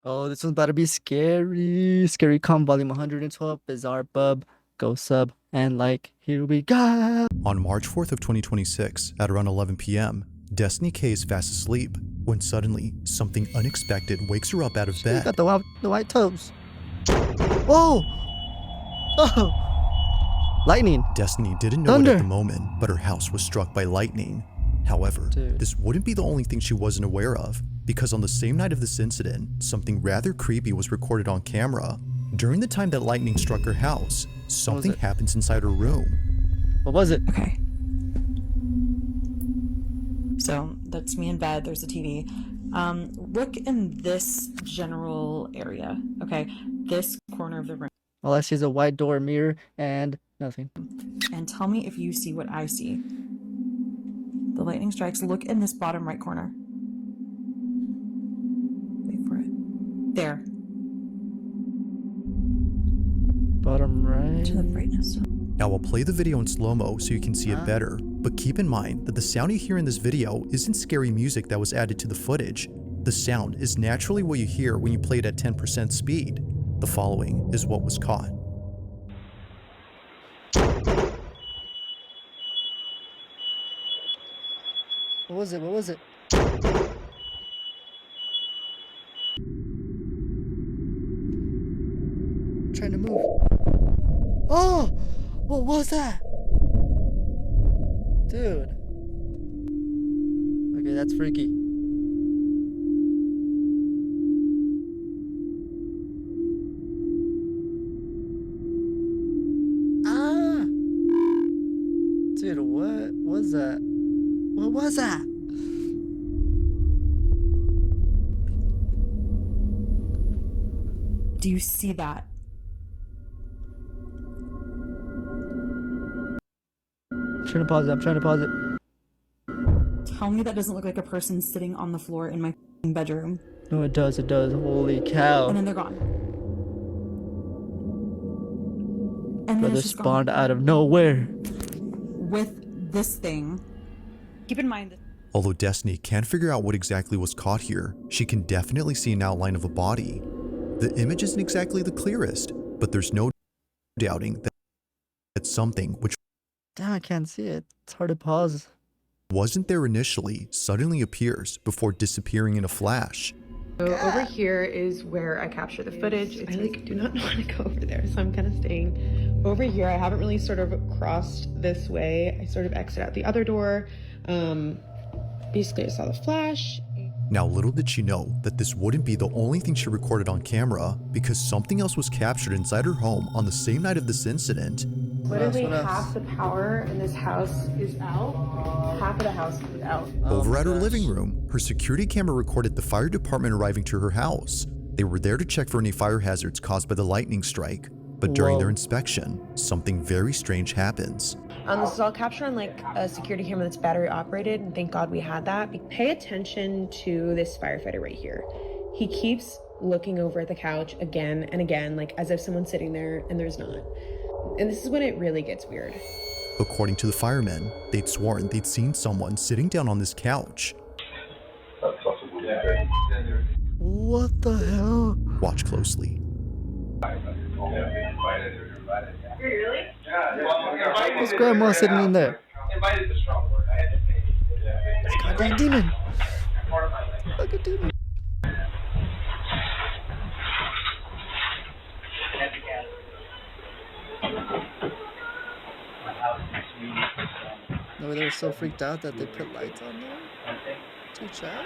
Oh, this one's about to be scary. Scary Com Volume 112, Bizarre Bub. Go sub and like. Here we go. On March 4th of 2026, at around 11 p.m., Destiny K is fast asleep when suddenly something unexpected wakes her up out of She bed. got the white toes. Whoa! Oh! Lightning. Destiny didn't know it at the moment, but her house was struck by lightning. However, this wouldn't be the only thing she wasn't aware of, because on the same night of this incident, something rather creepy was recorded on camera. During the time that lightning struck her house, something happens inside her room. What was it? Okay. So that's me in bed. There's a TV. Look in this general area. Okay, this corner of the room. All I see is a white door, mirror, and nothing. And tell me if you see what I see. The lightning strikes. Look in this bottom right corner. Wait for it. There. Bottom right. To the brightness. Now I'll play the video in slow-mo so you can see it better, but keep in mind that the sound you hear in this video isn't scary music that was added to the footage. The sound is naturally what you hear when you play it at 10% speed. The following is what was caught. What was it? What was it? Trying to move. Oh! What was that? Dude. Okay, that's freaky. Ah! Dude, what was that? What was that? Do you see that? I'm trying to pause it. I'm trying to pause it. Tell me that doesn't look like a person sitting on the floor in my bedroom. No, it does. It does. Holy cow. And then they're gone. And then Brother it's just spawned gone. out of nowhere. With this thing. Keep in mind that Although Destiny can't figure out what exactly was caught here, she can definitely see an outline of a body. The image isn't exactly the clearest, but there's no doubting that something which Damn, I can't see it. It's hard to pause. wasn't there initially suddenly appears before disappearing in a flash. So over here is where I capture the footage. I do not want to go over there, so I'm kind of staying over here. I haven't really sort of crossed this way. I sort of exit out the other door. Basically I saw the flash. Now little did she know that this wouldn't be the only thing she recorded on camera, because something else was captured inside her home on the same night of this incident. Literally half the power in this house is out. Half of the house is out. Over at her living room, her security camera recorded the fire department arriving to her house. They were there to check for any fire hazards caused by the lightning strike. But during their inspection, something very strange happens. This is all captured on like a security camera that's battery operated, and thank God we had that. Pay attention to this firefighter right here. He keeps looking over at the couch again and again, like as if someone's sitting there and there's not. And this is when it really gets weird. According to the firemen, they'd sworn they'd seen someone sitting down on this couch. What the hell? Watch closely. His grandma's sitting in there. It's a goddamn demon. Fucking demon. No, they were so freaked out that they put lights on there to check.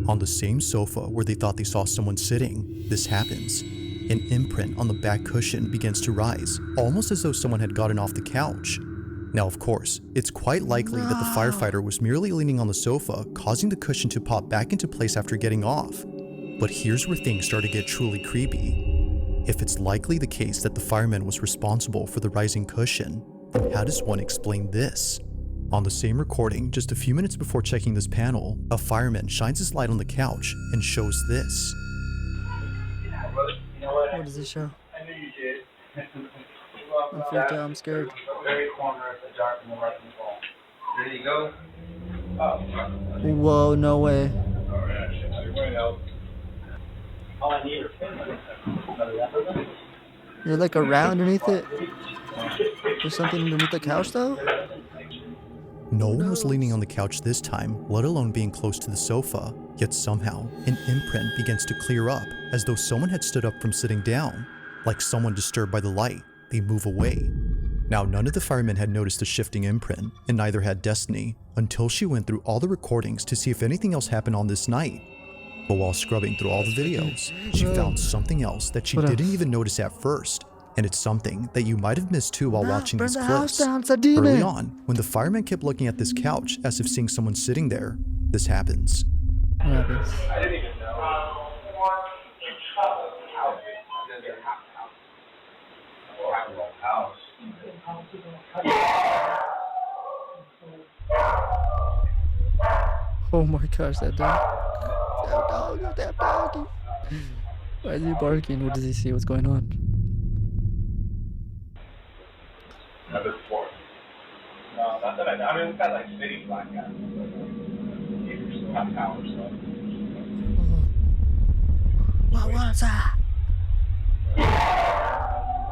On the same sofa where they thought they saw someone sitting, this happens. An imprint on the back cushion begins to rise, almost as though someone had gotten off the couch. Now, of course, it's quite likely that the firefighter was merely leaning on the sofa, causing the cushion to pop back into place after getting off. But here's where things start to get truly creepy. If it's likely the case that the fireman was responsible for the rising cushion, then how does one explain this? On the same recording, just a few minutes before checking this panel, a fireman shines his light on the couch and shows this. What does he show? I'm freaked out. I'm scared. Whoa, no way. You're like around underneath it. There's something underneath the couch though? No one was leaning on the couch this time, let alone being close to the sofa. Yet somehow, an imprint begins to clear up, as though someone had stood up from sitting down. Like someone disturbed by the light, they move away. Now, none of the firemen had noticed the shifting imprint, and neither had Destiny, until she went through all the recordings to see if anything else happened on this night. But while scrubbing through all the videos, she found something else that she didn't even notice at first. And it's something that you might have missed too while watching these clips. Early on, when the fireman kept looking at this couch as if seeing someone sitting there, this happens. What happens? Oh my gosh, that dog. That dog, that doggy. Why is he barking? What does he see? What's going on? Number 4. No, not that I know. I mean, we've got like city black guys. Not towers, so. What was that?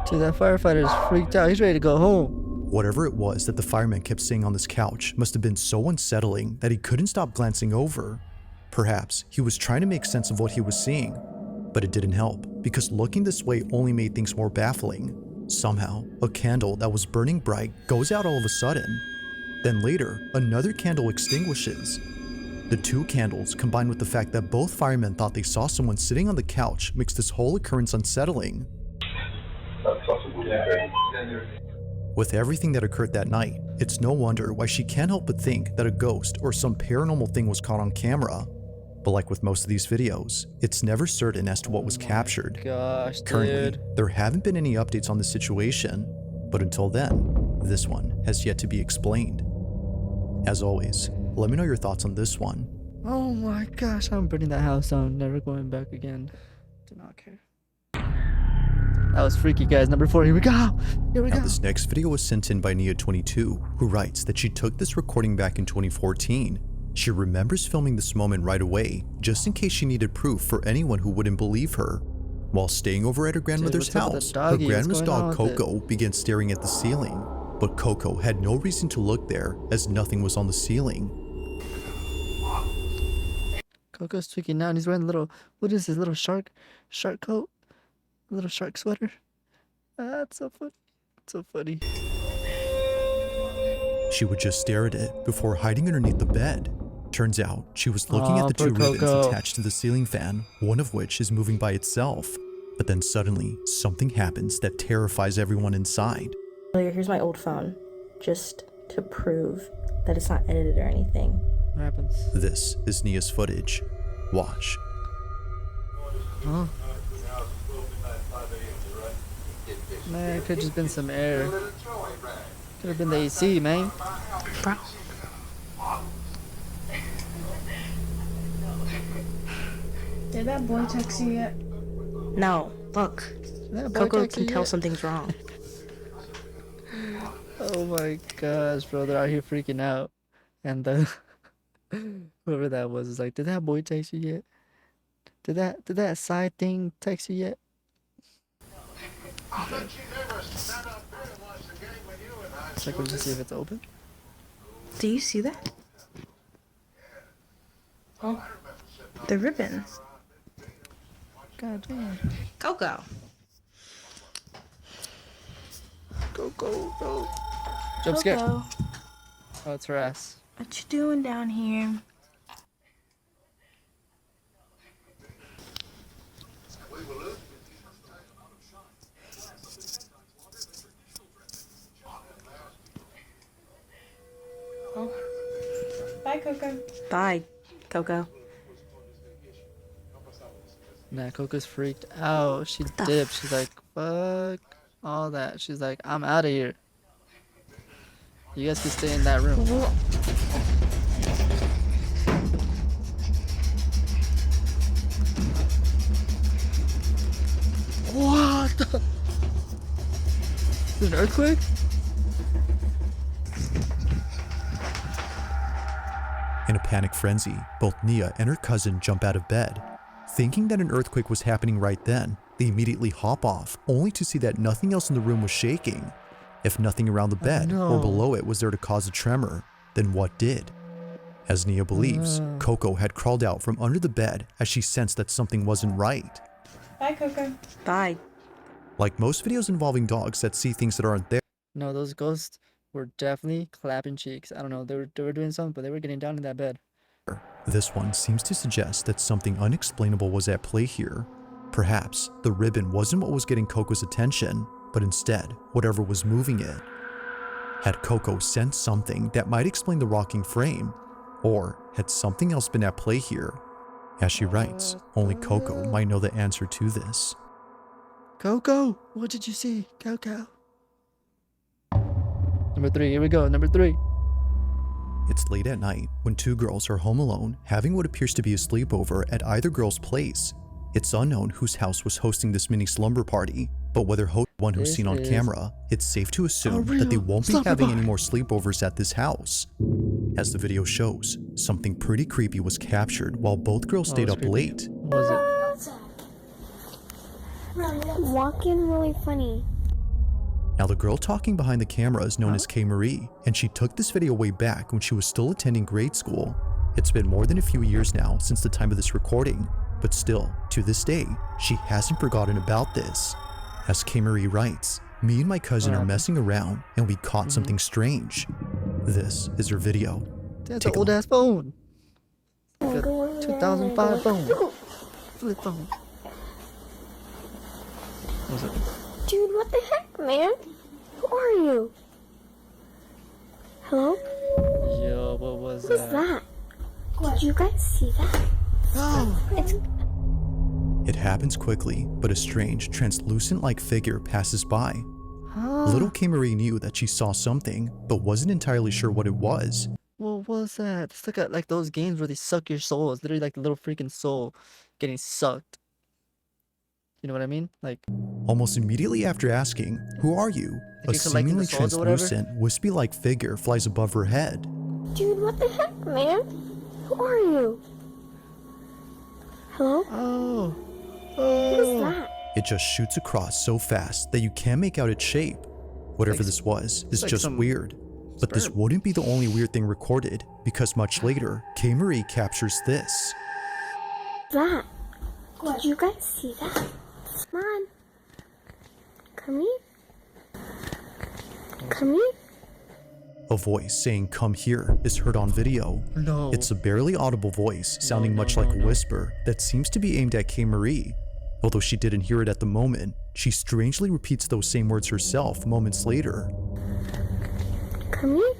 Dude, that firefighter is freaked out. He's ready to go home. Whatever it was that the fireman kept seeing on this couch must have been so unsettling that he couldn't stop glancing over. Perhaps he was trying to make sense of what he was seeing, but it didn't help because looking this way only made things more baffling. Somehow, a candle that was burning bright goes out all of a sudden. Then later, another candle extinguishes. The two candles, combined with the fact that both firemen thought they saw someone sitting on the couch, makes this whole occurrence unsettling. With everything that occurred that night, it's no wonder why she can't help but think that a ghost or some paranormal thing was caught on camera. But like with most of these videos, it's never certain as to what was captured. Gosh, dude. Currently, there haven't been any updates on the situation, but until then, this one has yet to be explained. As always, let me know your thoughts on this one. Oh my gosh, I'm burning that house down. Never going back again. Do not care. That was freaky, guys. Number 4. Here we go. Here we Now, go. this next video was sent in by Nia22, who writes that she took this recording back in 2014. She remembers filming this moment right away, just in case she needed proof for anyone who wouldn't believe her. While staying over at her grandmother's what's up with house, the her doggy? What's grandma's going on dog with it? Coco began staring at the ceiling. But Coco had no reason to look there, as nothing was on the ceiling. Coco's tweaking out and he's wearing a little, what is this, little shark coat? A little shark sweater. That's so funny. So funny. She would just stare at it before hiding underneath the bed. Turns out, she was looking Aw, at the poor two ribbons Coco. attached to the ceiling fan, one of which is moving by itself. But then suddenly, something happens that terrifies everyone inside. Here's my old phone, just to prove that it's not edited or anything. What happens? This is Nia's footage. Watch. Huh? Man, it could just been some air. Could have been the AC, man. Bro. Did that boy text you yet? No, look. That boy Coco texted can tell yet? something's wrong. Oh my gosh, bro, they're out here freaking out. And the whoever that was is like, did that boy text you yet? Did that side thing text you yet? Check to see if it's open. Do you see that? Oh, the ribbon. God damn. Coco. Go. Jump scare. Coco, Oh, it's her ass. what you doing down here? Bye, Coco. Bye, Coco. Nah, Coco's freaked out. She dipped. She's like, fuck all that. She's like, I'm out of here. You guys can stay in that room. Is it an earthquake? In a panic frenzy, both Nia and her cousin jump out of bed. Thinking that an earthquake was happening right then, they immediately hop off, only to see that nothing else in the room was shaking. If nothing around the bed or no. below it was there to cause a tremor, then what did? As Nia believes, Coco had crawled out from under the bed as she sensed that something wasn't right. Bye, Coco. Bye. Like most videos involving dogs that see things that aren't there, No, those ghosts were definitely clapping cheeks. I don't know, they were doing something, but they were getting down in that bed. this one seems to suggest that something unexplainable was at play here. Perhaps the ribbon wasn't what was getting Coco's attention, but instead, whatever was moving it. Had Coco sensed something that might explain the rocking frame? Or had something else been at play here? As she writes, only Coco might know the answer to this. Coco, what did you see? Coco. Number 3, here we go, number 3. It's late at night when two girls are home alone having what appears to be a sleepover at either girl's place. It's unknown whose house was hosting this mini slumber party, but whether one who's This seen on is camera, it's safe to assume a that they real won't be slumber having party. any more sleepovers at this house. As the video shows, something pretty creepy was captured while both girls stayed it's up creepy. late. What was it? Walking really funny. Now the girl talking behind the camera is known as K. Marie, and she took this video way back when she was still attending grade school. It's been more than a few years now since the time of this recording, but still, to this day, she hasn't forgotten about this. As K. Marie writes, me and my cousin are messing around and we caught something strange. This is her video. That's Take an a old look. ass phone. Like a 2005 phone. Flip phone. What was it? Dude, what the heck, man? Who are you? Hello? Yo, what was What is that? Did you guys see that? Oh, It's It happens quickly, but a strange, translucent-like figure passes by. huh? Little K. Marie knew that she saw something, but wasn't entirely sure what it was. What was that? It's like those games where they suck your soul. It's literally like the little freaking soul getting sucked. You know what I mean? Like, Almost immediately after asking, "Who are you?" a Like you're collecting the seemingly souls or whatever? translucent, wispy-like figure flies above her head. dude, what the heck, man? Who are you? Hello? oh, What is oh. that? It just shoots across so fast that you can't make out its shape. Whatever like- this was is like just some weird. But this sperm. wouldn't be the only weird thing recorded, because much later, K. Marie captures this. That. Did you guys see that? Come on. Come here. Come here. A voice saying "come here" is heard on video. No. It's a barely audible voice sounding much like a whisper that seems to be aimed at K. Marie. Although she didn't hear it at the moment, she strangely repeats those same words herself moments later. Come here.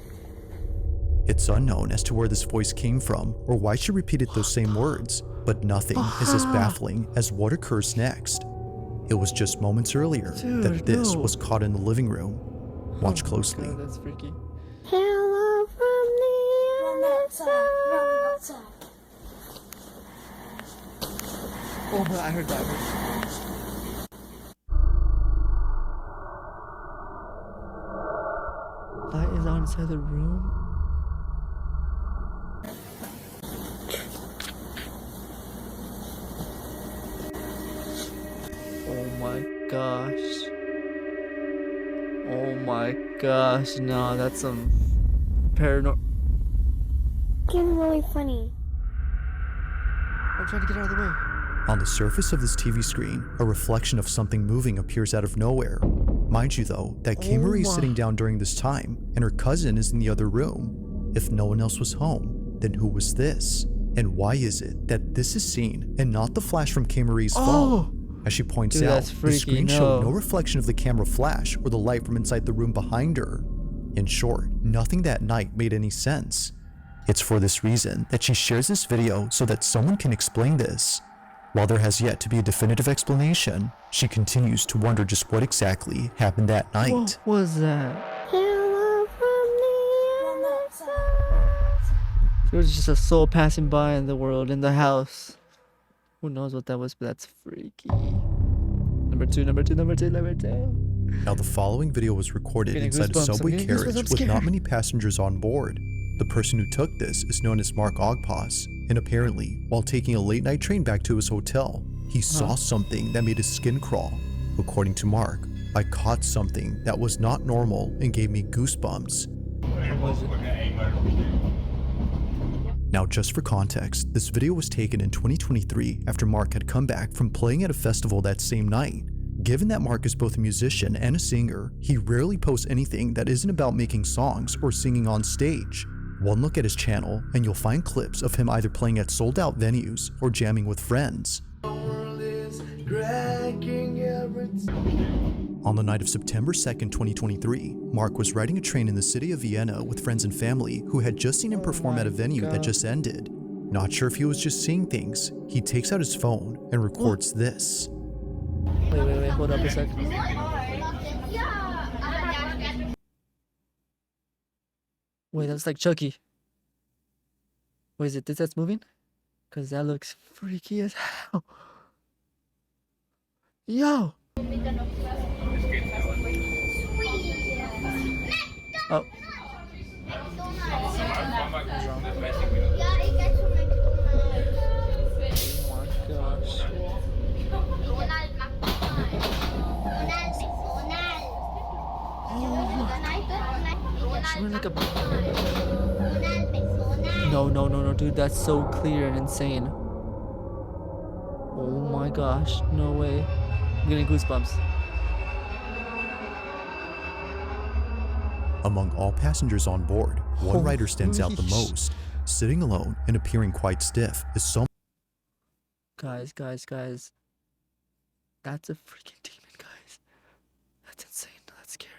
It's unknown as to where this voice came from or why she repeated those same words, but nothing is as baffling as what occurs next. It was just moments earlier Dude, that this no. was caught in the living room. Watch closely. God, that's freaky. Hello from the other side. Oh, I heard that. I heard that. Light is on inside the room. Oh my gosh. Oh my gosh. No, that's some paranormal. Getting really funny. I'm trying to get out of the way. On the surface of this TV screen, a reflection of something moving appears out of nowhere. Mind you though, that K. Oh Marie is my- sitting down during this time, and her cousin is in the other room. If no one else was home, then who was this? And why is it that this is seen and not the flash from K. Marie's Oh! phone? As she points Dude, out, that's the freaky, screen showed no. no reflection of the camera flash or the light from inside the room behind her. In short, nothing that night made any sense. It's for this reason that she shares this video so that someone can explain this. While there has yet to be a definitive explanation, she continues to wonder just what exactly happened that night. What was that? Hello from the other side. It was just a soul passing by in the world, in the house. Who knows what that was, but that's freaky. Number two, number two, number two, number two. Now, the following video was recorded Getting inside a goosebumps. I'm subway getting goosebumps. carriage I'm with not scared. many passengers on board. The person who took this is known as Mark Ogpas, and apparently, while taking a late night train back to his hotel, he saw something that made his skin crawl. According to Mark, I caught something that was not normal and gave me goosebumps. What was it? Now, just for context, this video was taken in 2023 after Mark had come back from playing at a festival that same night. Given that Mark is both a musician and a singer, he rarely posts anything that isn't about making songs or singing on stage. One look at his channel and you'll find clips of him either playing at sold-out venues or jamming with friends. On the night of September 2nd, 2023, Mark was riding a train in the city of Vienna with friends and family who had just seen him perform at a venue that just ended. Not sure if he was just seeing things, he takes out his phone and records this. Wait, hold up a sec. Wait, that's like Chucky. Wait, is it this that's moving? Cause that looks freaky as hell. Yo! Oh. Oh my gosh. She went like a... No, dude, that's so clear and insane. Oh my gosh, no way. I'm getting goosebumps. Among all passengers on board, one rider stands out the Holy most. Sitting alone and appearing quite stiff is someone Guys. That's a freaking demon, guys. That's insane. That's scary.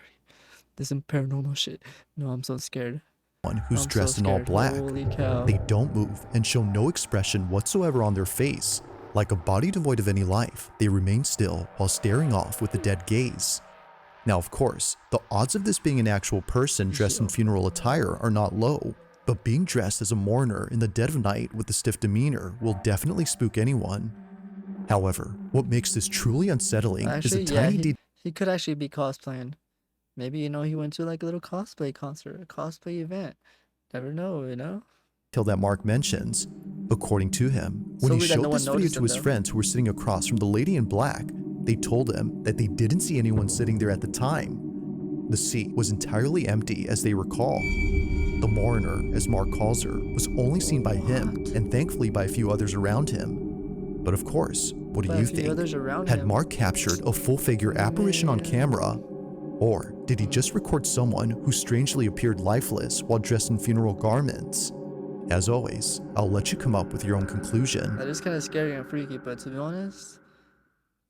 This is paranormal shit. No, I'm so scared. who's I'm dressed so in all scared. black. Holy cow. They don't move and show no expression whatsoever on their face. Like a body devoid of any life, they remain still while staring off with a dead gaze. Now, of course, the odds of this being an actual person dressed in funeral attire are not low, but being dressed as a mourner in the dead of night with a stiff demeanor will definitely spook anyone. However, what makes this truly unsettling is a tiny detail he could actually be cosplaying. Maybe, he went to like a little cosplay concert, a cosplay event. Never know. that Mark mentions. According to him, when So he weird that showed no one this video noticed to him, his though. friends who were sitting across from the lady in black, they told him that they didn't see anyone sitting there at the time. The seat was entirely empty as they recall. The mourner, as Mark calls her, was only seen by him and thankfully by a few others around him. But of course, what do By a you few think? others around Had him. Mark captured a full-figure apparition on camera? Or did he just record someone who strangely appeared lifeless while dressed in funeral garments? As always, I'll let you come up with your own conclusion. That is kind of scary and freaky, but to be honest,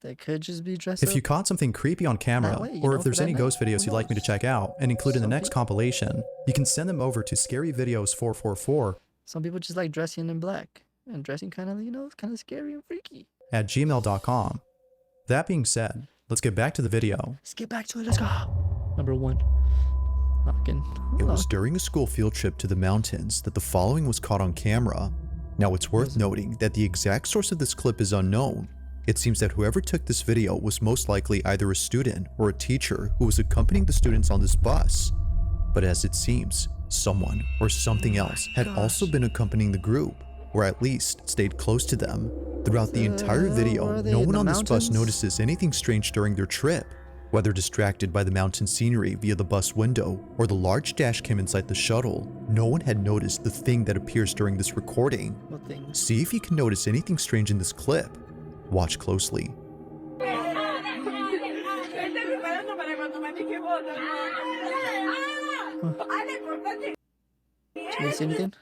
they could just be dressed If up. you caught something creepy on camera, That way, or for if there's that any night, ghost videos who you'd like me to knows? check out and include in the Some next compilation, you can send them over to scaryvideos444 Some people just like dressing in black. And dressing kind of, kind of scary and freaky. at gmail.com. That being said, let's get back to the video. Let's get back to it. Let's go. Number 1. Knocking. It was during a school field trip to the mountains that the following was caught on camera. Now, it's worth noting that the exact source of this clip is unknown. It seems that whoever took this video was most likely either a student or a teacher who was accompanying the students on this bus. But as it seems, someone or something else had also been accompanying the group, or at least stayed close to them. Throughout the entire video, Were they no in one the on this bus mountains? notices anything strange during their trip. Whether distracted by the mountain scenery via the bus window or the large dash cam inside the shuttle, no one had noticed the thing that appears during this recording. What thing? See if you can notice anything strange in this clip. Watch closely. Did you see anything?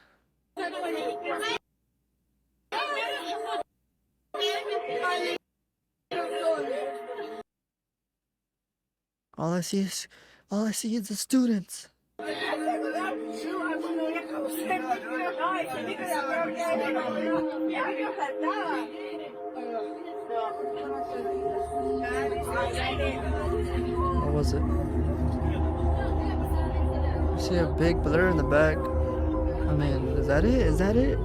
All I see is the students. What was it? I see a big blur in the back. I mean, is that it? Is that it?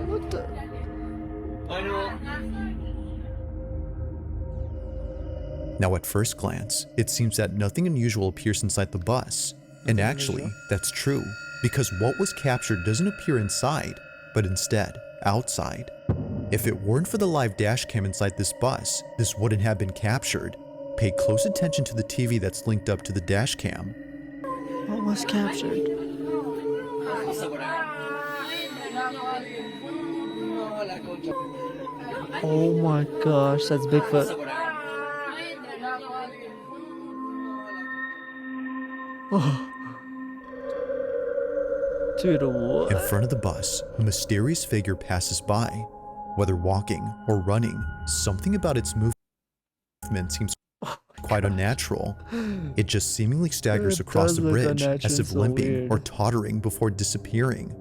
What the? Now at first glance, it seems that nothing unusual appears inside the bus. And Nothing actually, unusual? that's true, because what was captured doesn't appear inside, but instead, outside. If it weren't for the live dash cam inside this bus, this wouldn't have been captured. Pay close attention to the TV that's linked up to the dash cam. What was captured? Oh my gosh, that's Bigfoot. Oh. Dude, what? In front of the bus, a mysterious figure passes by. Whether walking or running, something about its movement seems quite unnatural. It just seemingly staggers It across does the look bridge unnatural, as if so limping weird. or tottering before disappearing.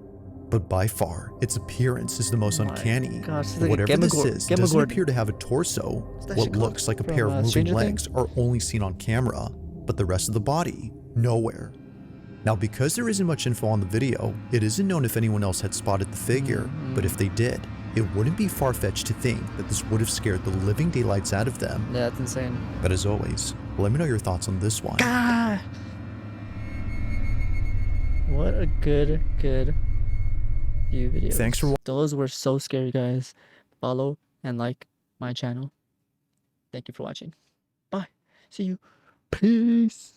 But by far, its appearance is the most Oh my uncanny. gosh, it's like a Whatever this Demogorgon- is doesn't Demogorgon. appear to have a torso. What's that What shit called? looks like a From, pair of moving Stranger legs Things? are only seen on camera, but the rest of the body, nowhere. Now, because there isn't much info on the video, it isn't known if anyone else had spotted the figure, but if they did, it wouldn't be far-fetched to think that this would have scared the living daylights out of them. Yeah, that's insane. But as always, let me know your thoughts on this one. Ah! What a good few videos. Thanks for Those were so scary, guys. Follow and like my channel. Thank you for watching. Bye. See you. Peace.